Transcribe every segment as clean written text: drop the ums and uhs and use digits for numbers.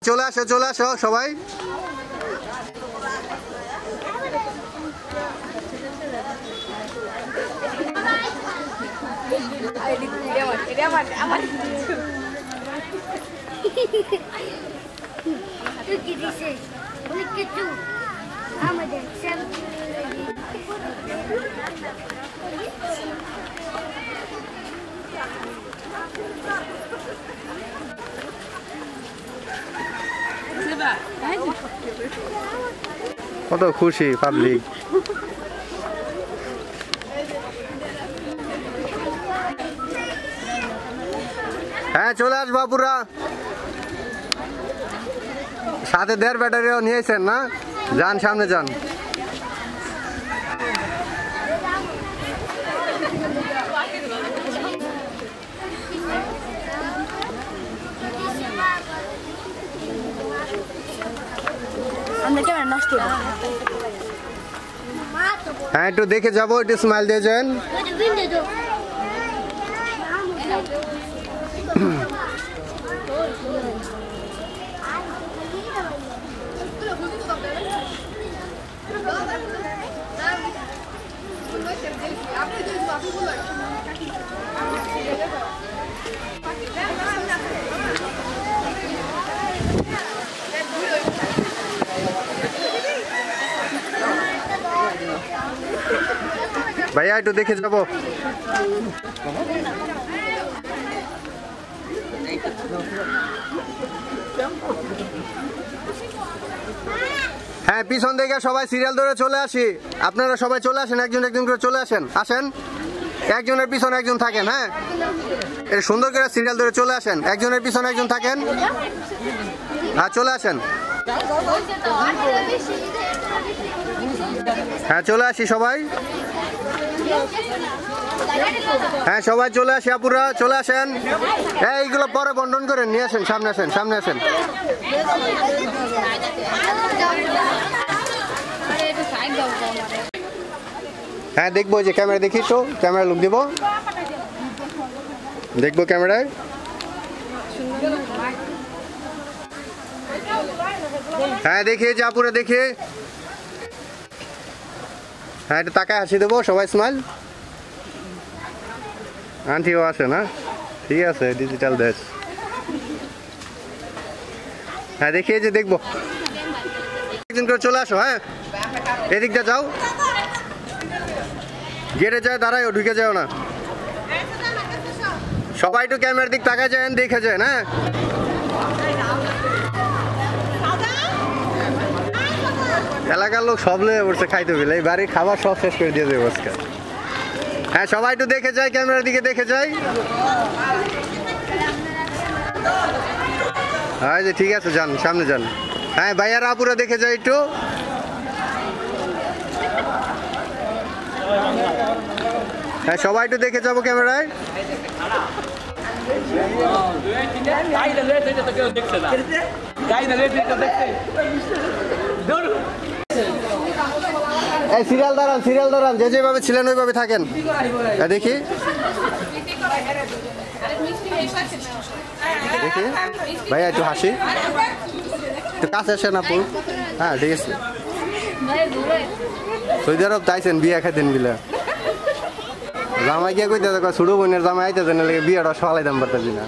চলে আসো সবাই। কত খুশি পাবলিক। হ্যাঁ চলে আসবো পুরা। সাথে 1.5 ব্যাটারিও নিয়েছেন না? যান সামনে যান। হ্যাঁ একটু দেখে যাবো, একটু স্মাইল দিয়ে যান। ভাইয়া একটু দেখে যাবো। হ্যাঁ পিছন থেকে সবাই সিরিয়াল ধরে চলে আসি। আপনারা সবাই চলে আসেন, একজন করে চলে আসেন। একজনের পিছনে একজন থাকেন। হ্যাঁ এটা সুন্দর করে সিরিয়াল ধরে চলে আসেন, একজনের পিছনে একজন থাকেন। হ্যাঁ চলে আসেন। হ্যাঁ চলে আসি সবাই। হ্যাঁ সবাই চলে আসি, আপুরা চলে আসেন। হ্যাঁ এইগুলো পরে বন্টন করেন, নিয়ে আসেন, সামনে আসেন। হ্যাঁ দেখবো, যে ক্যামেরা দেখি তো, ক্যামেরা লুক দিব, দেখবো ক্যামেরায়। হ্যাঁ দেখি যে আপুরা দেখি। হ্যাঁ একটু তাকায় হাসি দেবো, সবাই স্মাইল। আন্টিও আছে না? ঠিক আছে, ডিজিটাল দেশ। হ্যাঁ দেখি যে দেখবো, একজন করে চলে আসো। হ্যাঁ এদিকটা যাও, গেটে যায় দাঁড়ায়, ঢুকে যাও না। সবাই একটু ক্যামেরার দিক তাকায় যান, দেখে যান। হ্যাঁ এলাকার লোক সব লেগে পড়ছে খাইতে গেলে, এই বাড়ির খাবার সব শেষ করে দিয়ে দেবো আজকে। হ্যাঁ সবাই একটু দেখে যায়, ক্যামেরার দিকে দেখে যায়। হ্যাঁ যে ঠিক আছে, যান সামনে যান। হ্যাঁ ভাইয়ারা আপুরা দেখে যায় একটু। হ্যাঁ সবাই একটু দেখে যাবো ক্যামেরায়। সিরিয়াল দাঁড়ান, যেভাবে ছিলেন ওইভাবে থাকেন। দেখি ভাইয়া একটু হাসি, একটু কাছে আসেন আপু। হ্যাঁ ঠিক আছে। সৌদি আরব চাইছেন বিয়া খাইতেন বিলে, জামাই গিয়ে কইতে ছোট বোনের জামাই আইতে জানে লাগে বিয়াটা সকালে দাম পারতেছি না।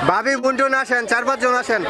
ভাবি বুন্টুন আসেন, 4-5 জন আসেন।